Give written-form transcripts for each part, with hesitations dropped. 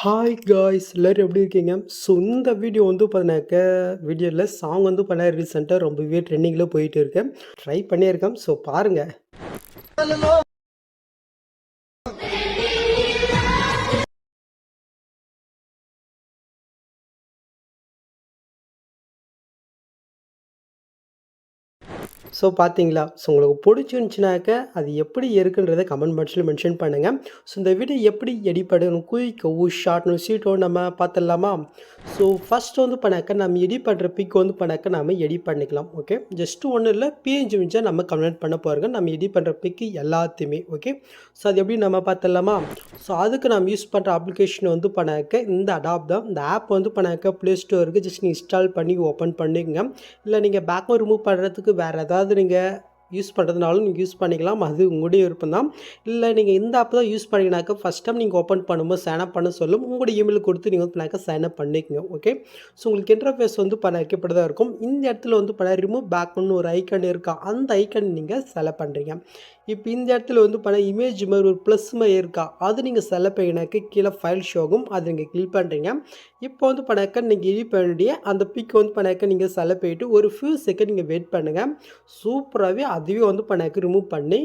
Hi guys எல்லாரும் எப்படி இருக்கீங்க? ஸோ இந்த வீடியோ வந்து பார்த்தீங்கன்னாக்க வீடியோல சாங் வந்து பார்த்தீங்கன்னா ரீசென்ட்டா ரொம்பவே ட்ரெண்டிங்கில போயிட்டு இருக்கு. ட்ரை பண்ணியிருக்கேன். ஸோ பாருங்க. ஸோ பார்த்தீங்களா? ஸோ உங்களுக்கு பிடிச்சிருந்துச்சுனாக்க அது எப்படி இருக்குன்றத கமெண்ட் பாக்ஸ்ல மென்ஷன் பண்ணுங்க. ஸோ இந்த வீடியோ எப்படி எடிட் பண்ணணும் குயிக்கோ, ஷார்ட்னோ, ஸ்வீட்டோ நம்ம பார்த்துடலாமா? ஸோ ஃபர்ஸ்ட் வந்து பண்ணாக்க நம்ம எடிட் பண்ணுற பிக் வந்து பண்ணாக்க நம்ம எடிட் பண்ணிக்கலாம். ஓகே. ஜஸ்ட் ஒன்றும் இல்லை பிஎன்ஜி இமேஜா நம்ம கன்வெர்ட் பண்ண போகிறோங்க. நம்ம எடிட் பண்ணுற பிக்கு எல்லாத்தையுமே. ஓகே. ஸோ அது எப்படி நம்ம பார்த்துடலாமா? ஸோ அதுக்கு நம்ம யூஸ் பண்ணுற அப்ளிகேஷன் வந்து பண்ணாக்க இந்த அடாப் தான். இந்த ஆப் வந்து பண்ணாக்க ப்ளே ஸ்டோருக்கு ஜஸ்ட் இன்ஸ்டால் பண்ணி ஓப்பன் பண்ணிக்கங்க. இல்லை நீங்கள் பேக்ரவுண்ட் ரிமூவ் பண்ணுறதுக்கு வேறு ஏதாவது நீங்கள் யூஸ் பண்ணுறதுனாலும் நீங்கள் யூஸ் பண்ணிக்கலாம். அது உங்களுடைய விருப்பம் தான். இல்லை நீங்கள் இந்த ஆப் தான் யூஸ் பண்ணிங்கனாக்கா ஃபஸ்ட் டைம் நீங்கள் ஓப்பன் பண்ணும்போது சைன் அப் பண்ண சொல்லும். உங்களுடைய இமெயில் கொடுத்து நீங்கள் வந்து பண்ணாக்க சைன் அப் பண்ணிக்கங்க. ஓகே. ஸோ உங்களுக்கு இன்டர்ஃபேஸ் வந்து வைக்கப்பட்டு தான் இருக்கும். இந்த இடத்துல வந்து ரிமூவ் பேக்னு ஒரு ஐக்கன் இருக்கா, அந்த ஐக்கன் நீங்கள் செலக்ட் பண்ணுறீங்க. இப்போ இந்த இடத்துல வந்து இமேஜ் மாதிரி ஒரு ப்ளஸ் மாதிரி இருக்கா, அது நீங்கள் செலக்ட் பண்ணினாக்க கீழே ஃபைல் ஷோகும், அது நீங்கள் கிளிக் பண்ணுறீங்க. இப்போ வந்து நீங்கள் எடிட் பண்ணிய அந்த பிக் வந்து நீங்கள் செலக்ட் பண்ணிட்டு ஒரு ஃபியூ செகண்ட் நீங்கள் வெயிட் பண்ணுங்கள். சூப்பராகவே அதுவே வந்து ரிமூவ் பண்ணி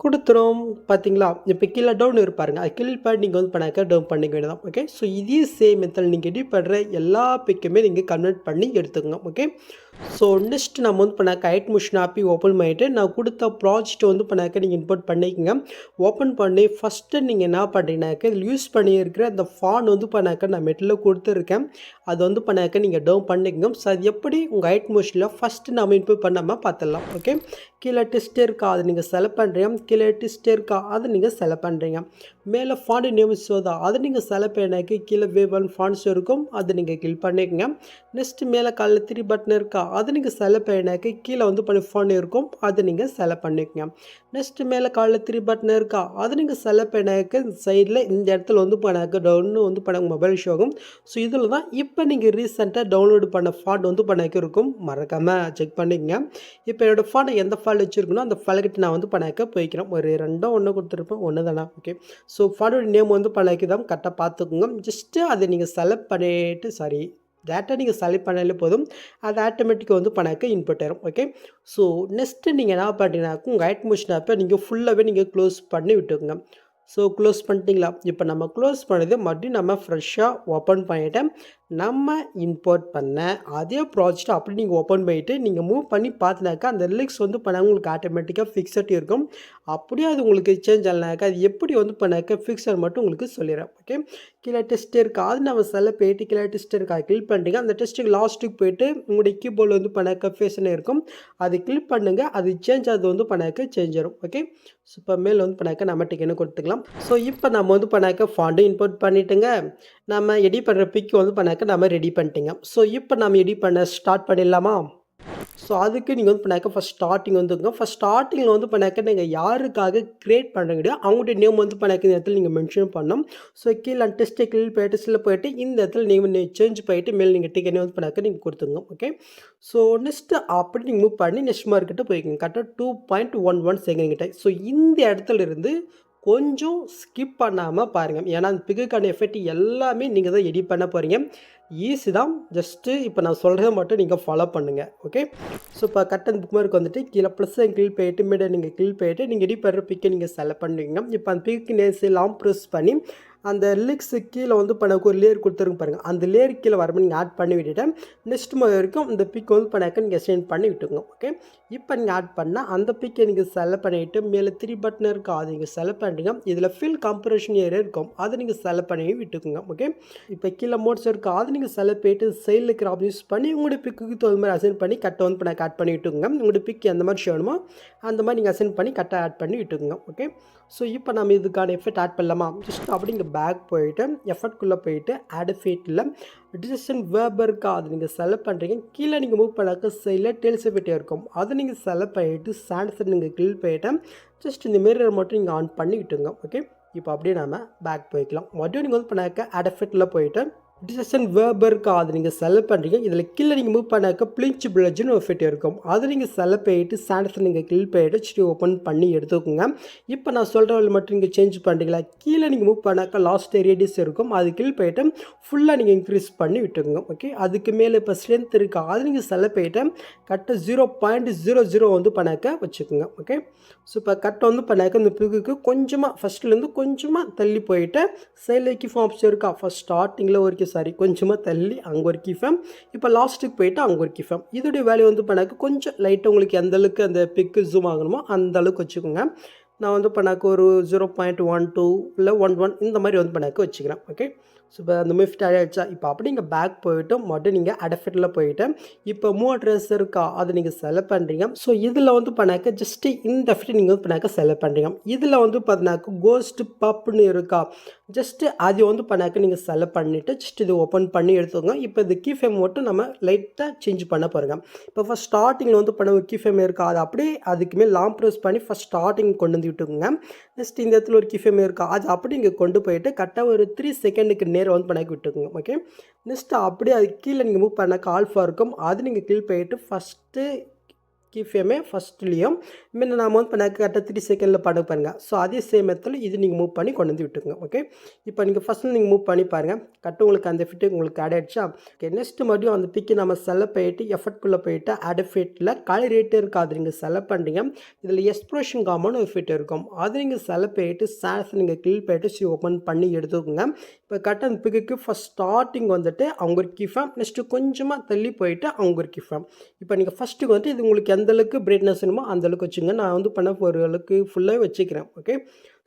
கொடுத்துரும். பார்த்தீங்களா? இப்போ கீழே டவுன் இருப்பாருங்க, அது கிளிக் பண்ணி நீங்கள் வந்து டவுன் பண்ணிக்க வேண்டியதான். ஓகே. ஸோ இதே சேம் மெத்தட் நீங்கள் எடிட் பண்ணுற எல்லா பிக்குமே நீங்கள் கன்வெர்ட் பண்ணி எடுத்துக்கோங்க. ஓகே. ஸோ நெக்ஸ்ட் நம்ம வந்து ஐட் மிஷின் ஆப்பி ஓப்பன் பண்ணிவிட்டு நான் கொடுத்த ப்ராஜெக்ட் வந்து நீங்கள் இம்போர்ட் பண்ணிக்கோங்க. ஓப்பன் பண்ணி ஃபஸ்ட்டு நீங்கள் என்ன பண்ணுறீங்கனாக்க இதில் யூஸ் பண்ணியிருக்கிற அந்த ஃபான் வந்து நான் மெட்டில் கொடுத்துருக்கேன். அது வந்து நீங்கள் டவுன் பண்ணிக்கோங்க. ஸோ அது எப்படி உங்கள் ஐட் மிஷினில் ஃபஸ்ட்டு நம்ம இம்போர்ட் பண்ணாமல் பார்த்துடலாம். ஓகே. கீழே டெஸ்ட் இருக்கா, அது நீங்கள் செலக்ட் பண்ணுறீங்க. கீழே டெஸ்ட் இருக்கா, அதை நீங்கள் செலக்ட் பண்ணுறீங்க. மேலே ஃபாண்ட் நேம் சோதா, அதை நீங்கள் செலக்ட் பண்ணாக்க கீழே வேவன் ஃபாண்ட்ஸ் இருக்கும், அதை நீங்கள் கிளிக் பண்ணிக்கோங்க. நெக்ஸ்ட் மேலே காலில் 3 பட்டன் இருக்கா, அதை நீங்கள் செலக்ட் பண்ணினாக்க கீழே வந்து ஃபாண்ட் இருக்கும், அதை நீங்கள் செலக்ட் பண்ணிக்கோங்க. நெக்ஸ்ட் மேலே காலில் 3 பட்டன் இருக்கா, அதை நீங்கள் செலக்ட் பண்ணினாக்க சைடில் இந்த இடத்துல வந்து டவுன்னு வந்து மொபைல் ஷோ ஆகும். ஸோ இதில் தான் இப்போ நீங்கள் ரீசெண்டாக டவுன்லோடு பண்ண ஃபாண்ட் வந்து இருக்கும். மறக்காமல் செக் பண்ணிக்கங்க. இப்போ என்னோடய ஃபாண்ட் எந்த ஃபால் வச்சுருக்கணும் அந்த ஃபால்கிட்ட நான் வந்து போய்க்கிறேன். ஒரு 2 1 கொடுத்துருப்பேன், 1 தானே. ஓகே. ஸோ ஃபாண்டோட நேம் வந்து தான் கரெக்டாக பார்த்துக்கோங்க. ஜஸ்ட்டு அதை நீங்கள் செலக்ட் பண்ணிவிட்டு டேட்டா நீங்கள் செலக்ட் பண்ணாலே போதும், அது ஆட்டோமேட்டிக்காக வந்து இன்புட் ஆயிரும். ஓகே. ஸோ நெக்ஸ்ட்டு நீங்கள் என்ன பண்ணுறீங்கன்னாக்கும் உங்கள் ஐட் மிஷின் ஆப்பை நீங்கள் ஃபுல்லாகவே நீங்கள் க்ளோஸ் பண்ணி விட்டுக்குங்க. ஸோ க்ளோஸ் பண்ணிட்டீங்களா? இப்போ நம்ம க்ளோஸ் பண்ணது மறுபடியும் நம்ம ஃப்ரெஷ்ஷாக ஓப்பன் பண்ணிவிட்டு நம்ம இம்போர்ட் பண்ண அதே ப்ராஜெக்ட் அப்படி நீங்கள் ஓப்பன் பண்ணிவிட்டு நீங்கள் மூவ் பண்ணி பார்த்தினாக்கா அந்த லிரிக்ஸ் வந்து உங்களுக்கு ஆட்டோமேட்டிக்காக ஃபிக்ஸட் இருக்கும். அப்படியே அது உங்களுக்கு சேஞ்ச் ஆகலைனாக்கா அது எப்படி வந்து ஃபிக்ஸட் மட்டும் உங்களுக்கு சொல்லிடுறேன். ஓகே. கீழே டெஸ்ட் இருக்கா, அது நம்ம செலக்ட் போயிட்டு கீழே டெஸ்ட் இருக்கா கிளிக் பண்ணுறீங்க. அந்த டெஸ்ட்டுக்கு லாஸ்ட்டுக்கு போயிட்டு உங்களுடைய கீபோர்டில் வந்து ஃபேஷன் இருக்கும், அது கிளிக் பண்ணுங்கள். அது சேஞ்ச் ஆகுது வந்து சேஞ்ச் ஆகும். ஓகே. ஸோ இப்போ மேல் வந்து நம்ம டிக்கெட் கொடுத்துக்கலாம். ஸோ இப்போ நம்ம வந்து ஃபாண்டு இம்போர்ட் பண்ணிவிட்டுங்க. நம்ம எடிட் பண்ணுற பிக் வந்து நம்ம ரெடி பண்ணிட்டீங்க. ஸோ இப்போ நம்ம எடிட் பண்ண ஸ்டார்ட் பண்ணிடலாமா? ஸோ அதுக்கு நீங்கள் வந்து ஃபஸ்ட் ஸ்டார்டிங் வந்துங்க. ஃபஸ்ட் ஸ்டார்டிங்கில் வந்து நீங்கள் யாருக்காக க்ரியேட் பண்ணுறீங்களோ அவங்களுடைய நேம் வந்து இந்த இடத்துல நீங்கள் மென்ஷன் பண்ணணும். ஸோ கீழே டெஸ்ட்டை கிளிக் போய்ட்டு டெஸ்ட்டில் போய்ட்டு இந்த இடத்துல நீங்கள் சேஞ்ச் பண்ணிட்டு மேலே நீங்கள் டிக்கெட் வந்து நீங்கள் கொடுத்துங்க. ஓகே. ஸோ நெக்ஸ்ட்டு அப்படி நீங்கள் மூவ் பண்ணி நெக்ஸ்ட் மார்க்கிட்ட போய்க்குங்க. கரெக்டாக 2.11 செகண்ட் கிட்ட. ஸோ இந்த இடத்துல இருந்து கொஞ்சம் ஸ்கிப் பண்ணாமல் பாருங்கள். ஏன்னா அந்த பிக்குக்கான எஃபெக்ட் எல்லாமே நீங்கள் தான் எடிட் பண்ண போகிறீங்க. ஈஸி தான். ஜஸ்ட்டு இப்போ நான் சொல்கிறத மட்டும் நீங்கள் ஃபாலோ பண்ணுங்கள். ஓகே. ஸோ இப்போ கரெக்டாக அந்த புக் மார்க் வந்துட்டு கீழே ப்ளஸ் கிளிக் போயிட்டு மீடியா நீங்கள் கிளிக் போயிட்டு நீங்கள் எடிட் பண்ணுற பிக்கை நீங்கள் செலக்ட் பண்ணுவீங்க. இப்போ அந்த பிக்கு நேஸ் எல்லாம் ப்ரெஸ் பண்ணி அந்த லிரிக்ஸு கீழே வந்து ஒரு லேயர் கொடுத்துருங்க பாருங்கள். அந்த லேயர் கீழே வரும்போது நீங்கள் ஆட் பண்ணி விட்டுட்டு நெக்ஸ்ட் வரைக்கும் இந்த பிக் வந்து நீங்கள் சென்ட் பண்ணி விட்டுங்க. ஓகே. இப்போ நீங்கள் ஆட் பண்ணால் அந்த பிக்கை நீங்கள் செலக்ட் பண்ணிவிட்டு மேலே 3 பட்டன் இருக்கும், அது நீங்கள் செலக்ட் பண்ணுறீங்க. இதில் ஃபில் கம்ப்ரெஷன் ஏரியா இருக்கும், அதை நீங்கள் செலக்ட் பண்ணி விட்டுக்குங்க. ஓகே. இப்போ கீழே மோட்ஸ் இருக்கும், அது நீங்கள் செலக்ட் பண்ணிட்டு சைடில் இருக்கிற ஆப்ஷன் யூஸ் பண்ணி உங்களுடைய பிக்கு தகுந்த மாதிரி அசைன் பண்ணி கட்டை வந்து ஆட் பண்ணி விட்டுக்குங்க. உங்களுடைய பிக் எந்த மாதிரி வேணுமோ அந்த மாதிரி நீங்கள் அசைன் பண்ணி கட்டை ஆட் பண்ணி விட்டுக்குங்க. ஓகே. ஸோ இப்போ நம்ம இதுக்கான எஃபெக்ட் ஆட் பண்ணலாமா? ஜஸ்ட் அப்படி இங்கே பேக் போயிட்டு எஃபெக்ட்குள்ளே போயிட்டு ஆட் எஃபெக்ட்டில் டிசிஷன் வேர்ப் இருக்கா, அது நீங்கள் செலக்ட் பண்ணுறீங்க. கீழே நீங்கள் மூவ் பண்ணாக்க சைடில் டெல்ஸ் எஃபெக்ட் இருக்கும், அதை நீங்கள் செலக்ட் பண்ணிவிட்டு சான்சர் நீங்கள் கிளிக் பண்ணிவிட்டு ஜஸ்ட் இந்த மிரர் மட்டும் நீங்கள் ஆன் பண்ணி விட்டுங்க. ஓகே. இப்போ அப்படியே நம்ம பேக் போய்க்கலாம். மறுபடியும் நீங்கள் வந்து ஆட் எஃபெக்ட்டில் போயிட்டு டிசிஷன் வேர்ப் இருக்கா அது நீங்கள் செலக்ட் பண்ணுறீங்க. இதில் கீழே நீங்கள் மூவ் பண்ணாக்க பிளிஞ்ச் பிளட்ஜ்னு ஒரு எஃபெக்ட் இருக்கும். அது நீங்கள் செலக்ட் பண்ணிட்டு சாண்டஸை நீங்கள் கிளிக் பண்ணிட்டு ஸ்டே ஓப்பன் பண்ணி எடுத்துக்கோங்க. இப்போ நான் சொல்கிற வழி மட்டும் நீங்கள் சேஞ்ச் பண்ணுறீங்களா, கீழே நீங்கள் மூவ் பண்ணாக்க லாஸ்ட் ரேடியஸ் இருக்கும். அது கிளிக் பண்ணிட்டு ஃபுல்லாக நீங்கள் இன்க்ரீஸ் பண்ணி விட்டுக்கோங்க. ஓகே, அதுக்கு மேலே இப்போ ஸ்ட்ரென்த் இருக்கா அது நீங்கள் செலக்ட் பண்ணிட்டு கரெக்டாக 0.00 வந்து பண்ணாக்க வச்சுக்கோங்க. ஓகே, ஸோ இப்போ கரெக்டாக வந்து பண்ணாக்க இந்த பிகுக்கு கொஞ்சமாக ஃபஸ்ட்லேருந்து கொஞ்சமாக தள்ளி போயிட்டு சைடில் கீஃப் ஆப்ஷன் இருக்கா, ஃபஸ்ட் ஸ்டார்டிங்கில் ஒரு கொஞ்சமாக தள்ளி அங்கே ஒரு கீஃபேம், இப்போ லாஸ்ட்டுக்கு போயிட்டு அங்கே ஒரு கீஃபேம். இதோடைய வேல்யூ வந்து பண்ணாக்க கொஞ்சம் லைட்டாக உங்களுக்கு எந்த அளவுக்கு அந்த பிக்கு ஜூம் ஆகணுமோ அந்த அளவுக்கு வச்சுக்கோங்க. நான் வந்து பண்ணாக்க ஒரு 0.12 இல்லை 11 இந்த மாதிரி வந்து பண்ணாக்க வச்சுக்கிறேன். ஓகே, ஸோ இப்போ அந்த மாதிரி ஃபிட் ஆகிடுச்சா, இப்போ அப்படி நீங்கள் பேக் போயிட்டு மட்டும் நீங்கள் அடஃபிட்டில் போயிட்டு இப்போ மூவ் ட்ரெஸ் இருக்கா அதை நீங்கள் செலக்ட் பண்ணுறீங்க. ஸோ இதில் வந்து பண்ணாக்க ஜஸ்ட்டு இந்த ஃபிட் நீங்கள் வந்து பண்ணாக்க செலக்ட் பண்ணுறீங்க. இதில் வந்து பார்த்தினாக்க கோஸ்ட் பப்னு இருக்கா, ஜஸ்ட்டு அது வந்து பண்ணாக்க நீங்கள் செலக்ட் பண்ணிவிட்டு ஜஸ்ட் இது ஓப்பன் பண்ணி எடுத்துக்கோங்க. இப்போ இந்த கீ ஃபேம் மட்டும் நம்ம லைட்டாக சேஞ்ச் பண்ண போகிறோங்க. இப்போ ஃபஸ்ட் ஸ்டார்டிங்கில் வந்து பண்ண ஒரு கீ ஃபேம் இருக்கா அது அப்படியே அதுக்குமே லாங் ப்ரெஸ் பண்ணி ஃபஸ்ட் ஸ்டார்டிங் கொண்டு வந்து விட்டுக்கோங்க. நெக்ஸ்ட் இந்த இடத்துல ஒரு கீ ஃபேம் இருக்கா அது அப்படி இங்கே கொண்டு போயிட்டு கரெக்டாக ஒரு 3 செகண்டுக்கு நேரம் வந்து பண்ணாக்கி விட்டுக்கோங்க. ஓகே, நெக்ஸ்ட் அப்படியே அது கீழே நீங்கள் மூவ் பண்ணாக்க ஆல்ஃபா இருக்கும் அது நீங்கள் கிளிக் பண்ணிட்டு ஃபஸ்ட்டு கீ ஃபேமே ஃபஸ்ட்லேயும் முன்ன நாம் வந்து பண்ணாக்க கரெக்டாக 3 செகண்டில் பண்ண பாருங்கள். ஸோ அதே சேம் மெத்தடில் இது நீங்கள் மூவ் பண்ணி கொண்டு வந்து விட்டுக்கோங்க. ஓகே, இப்போ நீங்கள் ஃபஸ்ட்டு நீங்கள் மூவ் பண்ணி பாருங்கள் கரெக்டாக உங்களுக்கு அந்த ஃபிட்டு உங்களுக்கு ஆட் ஆகிடுச்சா. ஓகே, நெக்ஸ்ட்டு மறுபடியும் அந்த பிக்கு நம்ம செலக்ட் பண்ணிட்டு எஃபர்ட்குள்ளே போயிட்டு ஆட் ஃபிட்டில் கலர் ரேட்டு இருக்குது அது நீங்கள் செலக்ட் பண்ணுறீங்க. இதில் எக்ஸ்ப்ரெஷன் காமன் ஒரு ஃபிட் இருக்கும் அது நீங்கள் செலக்ட் பண்ணிட்டு சான்ஸ் நீங்கள் கிளிக் பண்ணிட்டு ஓப்பன் பண்ணி எடுத்துக்கோங்க. இப்போ கரெக்டாக அந்த பிக்குக்கு ஃபஸ்ட் ஸ்டார்டிங் வந்துட்டு அவங்க ஒரு கீஃபேம், நெக்ஸ்ட்டு கொஞ்சமாக தள்ளி போயிட்டு அவங்க ஒரு கீஃபேம். இப்போ நீங்கள் ஃபஸ்ட்டுக்கு வந்துட்டு இது உங்களுக்கு எந்த அளவுக்கு பிரைட்னஸ் வேணுமோ அந்த அளவுக்கு வச்சுங்க. நான் வந்து பண்ண ஒரு அளவுக்கு ஃபுல்லாக வச்சுக்கிறேன். ஓகே,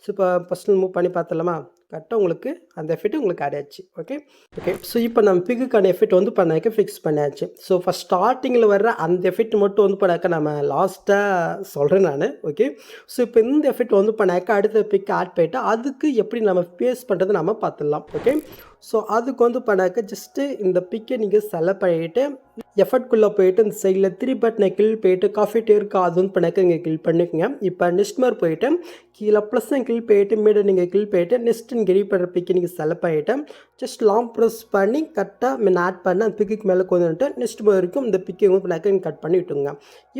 ஸோ இப்போ ஃபஸ்ட்டு மூவ் பண்ணி பார்த்தலாமா, கரெக்டாக உங்களுக்கு அந்த எஃபெக்ட் உங்களுக்கு ஆட் ஆச்சு. ஓகே ஓகே, ஸோ இப்போ நம்ம பிக்குக்கான எஃபெக்ட் வந்து பண்ணாக்க ஃபிக்ஸ் பண்ணியாச்சு. ஸோ ஃபஸ்ட் ஸ்டார்டிங்கில் வர்ற அந்த எஃபெக்ட் மட்டும் வந்து பண்ணாக்க நம்ம லாஸ்ட்டாக சொல்கிறேன் நான். ஓகே, ஸோ இப்போ இந்த எஃபெக்ட் வந்து பண்ணாக்க அடுத்த பிக் ஆட் பண்ணிவிட்டு அதுக்கு எப்படி நம்ம பேஸ் பண்ணுறது நம்ம பார்த்துடலாம். ஓகே, ஸோ அதுக்கு வந்து பண்ணாக்க ஜஸ்ட்டு இந்த பிக்கை நீங்கள் செலக்ட் பண்ணிவிட்டு எஃபர்ட்குள்ளே போயிட்டு இந்த சைடில் 3 பட்டனை கிளிக் போயிட்டு காஃபி டே இருக்கா அது வந்து பண்ணாக்க நீங்கள் கிளிக் பண்ணிக்கோங்க. இப்போ நெக்ஸ்ட் மாதிரி போயிட்டு கீழே ப்ளஸ்ஸை கிளிக் போயிட்டு மீட நீங்கள் கிளிக் போயிட்டு நெக்ஸ்ட் நீங்கள் ரெடி பண்ணுற பிக்கை நீங்கள் செலக்ட் பண்ணிவிட்டு ஜஸ்ட் லாங் ப்ரெஸ் பண்ணி கரெக்டாக மீன் ஆட் பண்ணி அந்த பிக்குக்கு மேலே கொண்டு வந்துட்டு நெக்ஸ்ட் வரைக்கும் இந்த பிக்கை வந்து பண்ணாக்க நீங்கள் கட் பண்ணி விட்டுங்க.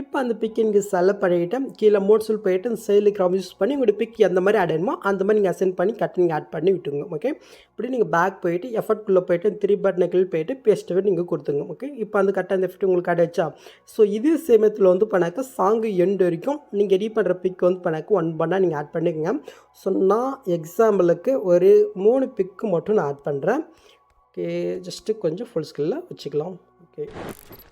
இப்போ அந்த பிக்கை நீங்கள் செலக்ட் பண்ணிவிட்டு கீழே மோட்ஸில் போயிட்டு இந்த சைடில் கிராம் யூஸ் பண்ணி உங்களுடைய பிக் எந்த மாதிரி ஆட் ஆகிடுமோ அந்த மாதிரி நீங்கள் அசென்ட் பண்ணி கட் நீங்கள் ஆட் பண்ணி விட்டுங்க. ஓகே, இப்படி நீங்கள் பேக் போயிட்டு எஃபர்ட்குள்ளே போயிட்டு 3 பட்டனை கிளிக் போயிட்டு பேஸ்ட்டை நீங்கள் கொடுத்துங்க. ஓகே, இப்போ அந்த கரெக்டாக அந்த எஃபெக்ட் உங்களுக்கு ஆட் ஆச்சா. ஸோ இதே சேமத்தில் வந்து பண்ணாக்க சாங்கு எண்டு வரைக்கும் நீங்கள் ரெடி பண்ணுற பிக் வந்து பண்ணாக்க 1 பண்ணால் நீங்கள் ஆட் பண்ணிக்கோங்க. ஸோ நான் எக்ஸாம்பிளுக்கு ஒரு 3 பிக்கு மட்டும் நான் ஆட் பண்ணுறேன். ஓகே, ஜஸ்ட்டு கொஞ்சம் ஃபுல் ஸ்கில்லில் வச்சுக்கலாம். ஓகே,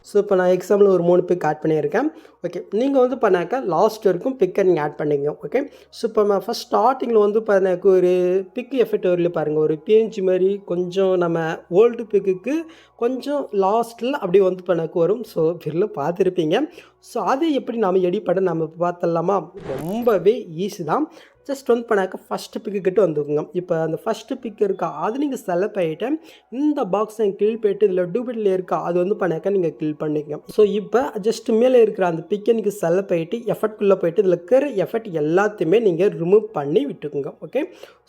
ஸோ இப்போ நான் எக்ஸாம்பிள் ஒரு 3 பிக் ஆட் பண்ணியிருக்கேன். ஓகே, நீங்கள் வந்து பண்ணாக்க லாஸ்ட் வரைக்கும் பிக்கை நீங்கள் ஆட் பண்ணிங்க. ஓகே, ஸோ இப்போ நான் ஃபஸ்ட் ஸ்டார்டிங்கில் வந்து பண்ணாக்க ஒரு பிக்கு எஃபெக்ட் வரல பாருங்கள், ஒரு பிஎன்ஜி மாதிரி கொஞ்சம் நம்ம ஓல்டு பிக்குக்கு கொஞ்சம் லாஸ்ட்டில் அப்படி வந்து பண்ணாக்க வரும். ஸோ வெளில பார்த்துருப்பீங்க. ஸோ அதை எப்படி நாம் எடிட் பண்ண நம்ம பார்த்துடலாமா, ரொம்பவே ஈஸி தான். ஜஸ்ட் வந்து பண்ணாக்க ஃபஸ்ட்டு பிக்கு கிட்ட வந்துக்குங்க. இப்போ அந்த ஃபஸ்ட்டு பிக் இருக்கா அது நீங்கள் செலக்ட் பண்ணிவிட்டு இந்த பாக்ஸை கிளிக் பண்ணிட்டு இதில் டூபிட்ல இருக்கா அது வந்து பண்ணாக்க நீங்கள் கிளிக் பண்ணிக்கங்க. ஸோ இப்போ ஜஸ்ட் மேலே இருக்கிற அந்த பிக்கை நீங்கள் செலக்ட் பண்ணிட்டு எஃபர்ட்குள்ளே போயிட்டு இதில் இருக்கிற எஃபெக்ட் எல்லாத்தையுமே நீங்கள் ரிமூவ் பண்ணி விட்டுக்குங்க. ஓகே,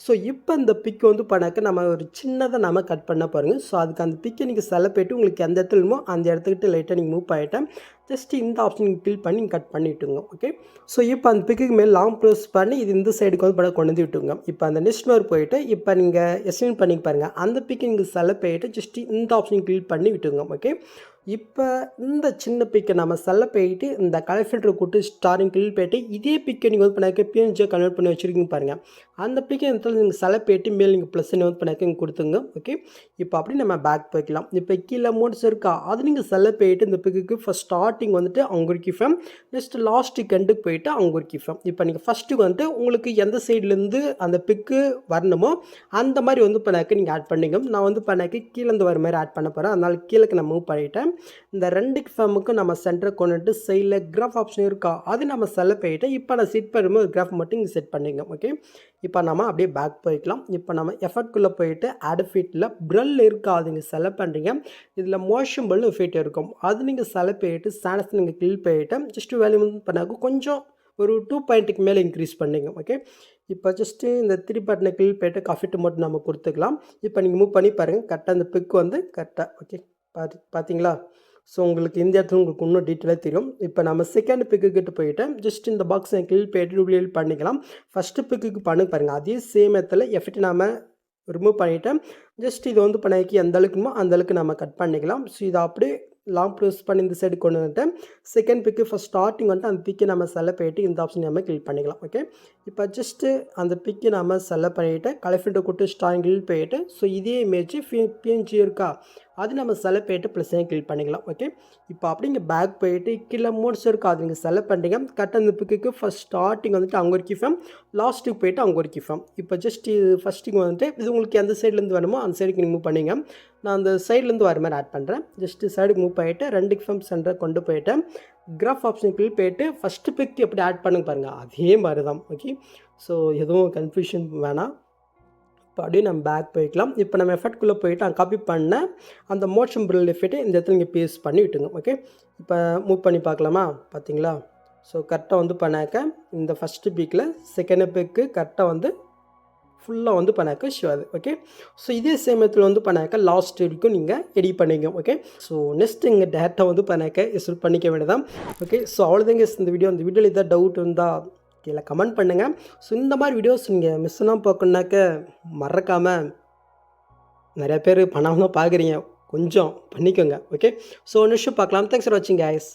ஸோ இப்போ இந்த பிக் வந்து பண்ணாக்க நம்ம ஒரு சின்னதாக நம்ம கட் பண்ண பாருங்கள். ஸோ அதுக்கு அந்த பிக்கை நீங்கள் செலக்ட் பண்ணிட்டு உங்களுக்கு எந்த இடத்துலமோ அந்த இடத்துக்கிட்ட லைட்டாக நீங்கள் மூவ் பண்ணிவிட்டேன் ஜஸ்ட் இந்த ஆப்ஷன் நீங்கள் கிளிக் பண்ணி கட் பண்ணி விட்டுங்க. ஓகே, ஸோ இப்போ அந்த பிக்குக்கு மேலே லாங் ப்ரெஸ் பண்ணி இது இந்த சைடுக்கு வந்து படம் கொண்டு வந்து விட்டுங்க. இப்போ அந்த நெக்ஸ்ட் மாதிரி போயிட்டு இப்போ நீங்கள் எஸ்டிமேட் பண்ணி பாருங்கள் அந்த பிக்கை நீங்கள் செலக்ட் பண்ணிட்டு ஜஸ்ட் இந்த ஆப்ஷன் கிளிக் பண்ணி விட்டுங்க. ஓகே, இப்போ இந்த சின்ன பிக்கை நம்ம செலக்ட் பண்ணிட்டு இந்த கலர் ஃபில்டர் கொடுத்து ஸ்டாரிங் கிளிக் பண்ணிட்டு இதே பிக்கை நீங்கள் வந்து பண்ணாக்க பிஎன்ஜியை கன்வெர்ட் பண்ணி வச்சுருக்கீங்க பாருங்கள். அந்த பிக்கை நீங்கள் செலக்ட் பண்ணிட்டு மேலே நீங்கள் ப்ளஸ் வந்து பண்ணாக்க நீங்கள் கொடுத்துங்க. ஓகே, இப்போ அப்படி நம்ம பேக் போய்க்கலாம். இப்போ கீழே மோட்ஸ் இருக்கா அது நீங்கள் செலக்ட் பண்ணிட்டு இந்த பிக்குக்கு ஃபஸ்ட் ஸ்டார்டிங் வந்துட்டு அவங்க ஒரு கிஃபேம், நெக்ஸ்ட் லாஸ்ட்டுக்கு எண்டுக்கு போயிட்டு அவங்க ஒரு கிஃபேம். இப்போ நீங்கள் ஃபஸ்ட்டுக்கு வந்துட்டு உங்களுக்கு எந்த சைட்லேருந்து அந்த பிக்கு வரணுமோ அந்த மாதிரி வந்து பண்ணாக்க நீங்கள் ஆட் பண்ணிங்க. நான் வந்து பண்ணாக்க கீழேருந்து வர மாதிரி ஆட் பண்ண போகிறேன். அதனால் கீழே நான் மூவ் பண்ணிவிட்டேன். இந்த 2 கிஃபேமுக்கும் நம்ம சென்டரை கொண்டுட்டு சைடில் கிராஃப் ஆப்ஷன் இருக்கா அது நம்ம செலக்ட் பண்ணிவிட்டு இப்போ நான் செட் பண்ணும்போது கிராஃப் மட்டும் இங்கே செட் பண்ணிங்க. ஓகே, இப்போ நம்ம அப்படியே பேக் போய்க்கலாம். இப்போ நம்ம எஃபர்ட்குள்ளே போயிட்டு ஆட் ஃபிட்டில் ப்ரல் இருக்கா அது நீங்கள் செலக்ட் பண்ணுறீங்க. இதில் மோஷன் பல் ஃபிட் இருக்கும் அது நீங்கள் செலக்ட் பண்ணிவிட்டு சானஸ் நீங்கள் கிளிக் பண்ணிவிட்டு ஜஸ்ட் வேல்யூ பண்ணாக்க கொஞ்சம் ஒரு 2 பாயிண்ட்டுக்கு மேலே இன்க்ரீஸ் பண்ணிங்க. ஓகே, இப்போ ஜஸ்ட்டு இந்த 3 பட்டனை கிளிக் பண்ணிட்டு காஃபி டு மட்டும் நம்ம கொடுத்துக்கலாம். இப்போ நீங்கள் மூவ் பண்ணி பாருங்கள். கரெக்டாக அந்த பிக் வந்து கரெக்டாக ஓகே பார்த்தீங்களா? ஸோ உங்களுக்கு இந்த இடத்துல உங்களுக்கு இன்னும் டீட்டெயிலாக தெரியும். இப்போ நம்ம செகண்ட் பிக்கு கிட்ட போயிட்டு ஜஸ்ட் இந்த பாக்ஸை கிளிக் பண்ணிட்டு டூப்ளிகேட் பண்ணிக்கலாம். ஃபஸ்ட்டு பிக்குக்கு பண்ண பாருங்கள். அதே சேம் இடத்துல எஃபெக்ட் நாம ரிமூவ் பண்ணிவிட்டு ஜஸ்ட் இது வந்து பண்ணி எந்த அளவுக்குமோ அந்த அளவுக்கு நம்ம கட் பண்ணிக்கலாம். ஸோ இதை அப்படியே லாங் ப்ரெஸ் பண்ணி இந்த சைடு கொண்டு வந்துட்டு செகண்ட் பிக்கு ஃபஸ்ட் ஸ்டார்டிங் வந்துட்டு அந்த பிக்கை நம்ம செலக்ட் பண்ணிவிட்டு இந்த ஆப்ஷன் நம்ம கிளிக் பண்ணிக்கலாம். ஓகே இப்போ ஜஸ்ட்டு அந்த பிக்கை நம்ம செலக்ட் பண்ணிவிட்டு கலர் ஃபில்டர் கொடுத்து ஸ்டார்டிங் கிளிக் பண்ணிவிட்டு ஸோ இதே இமேஜ் பிஎன்ஜி இருக்கா அது நம்ம செலக்ட் பண்ணிவிட்டு ப்ளஸ் கிளிக் பண்ணிக்கலாம். ஓகே இப்போ அப்படிங்க பேக் போயிட்டு கீழே மோட்ஸ் இருக்கா அது நீங்கள் செலக்ட் பண்ணிட்டீங்க. கட் அந்த பிக்குக்கு ஃபஸ்ட் ஸ்டார்டிங் வந்துட்டு அங்கே ஒரு கிஃபம் லாஸ்ட்டுக்கு போயிட்டு அங்கே ஒரு கிஃபம். இப்போ ஜஸ்ட் ஃபஸ்ட்டுக்கு வந்துட்டு இது உங்களுக்கு எந்த சைட்லேருந்து வேணுமோ அந்த சைடுக்கு நீங்கள் மூவ் பண்ணிங்க. நான் அந்த சைட்லேருந்து வர மாதிரி ஆட் பண்ணுறேன். ஜஸ்ட்டு சைடுக்கு மூவ் பண்ணிவிட்டு 2 கிஃபம் சென்டரை கொண்டு போயிட்டு கிராஃப் ஆப்ஷன் கிளிக் பண்ணிட்டு ஃபஸ்ட்டு பிக் எப்படி ஆட் பண்ணுங்க பாருங்கள் அதே மாதிரி தான். ஓகே ஸோ எதுவும் கன்ஃபியூஷன் வேணாம். இப்போ அப்படியே நம்ம பேக் போய்க்கலாம். இப்போ நம்ம எஃபெக்ட்குள்ளே போயிட்டு அங்கே காப்பி பண்ண அந்த மோஷன் பிரில் எஃபெக்ட்டை இந்த இடத்துல நீங்கள் பேஸ்ட் பண்ணி விட்டுங்க. ஓகே இப்போ மூவ் பண்ணி பார்க்கலாமா? பார்த்தீங்களா? ஸோ கரெக்டாக வந்து பண்ணாக்க இந்த ஃபஸ்ட்டு பிக்கில் செகண்ட் பிக்கு கரெக்டாக வந்து ஃபுல்லாக வந்து பண்ணாக்க ஷுவர். ஓகே ஸோ இதே சேமத்தில் வந்து பண்ணாக்க லாஸ்ட் வரைக்கும் நீங்கள் எடிட் பண்ணிங்க. ஓகே ஸோ நெக்ஸ்ட் இங்கே டேரெக்டாக வந்து பண்ணாக்க இன்ஸ்டால் பண்ணிக்க வேண்டியதான். ஓகே ஸோ அவ்வளோதாங்க இந்த வீடியோ. இந்த வீடியோவில் எதாவது டவுட் இருந்தால் கீழே கமெண்ட் பண்ணுங்கள். ஸோ இந்த மாதிரி வீடியோஸ் நீங்கள் மிஸ் பண்ணாமல் பார்க்கணுன்னாக்க மறக்காமல் நிறையா பேர் பண்ணாமல் பார்க்குறீங்க கொஞ்சம் பண்ணிக்கோங்க. ஓகே ஸோ நெக்ஸ்ட் பார்க்கலாம். தேங்க்ஸ் ஃபார் வாட்சிங் கைஸ்.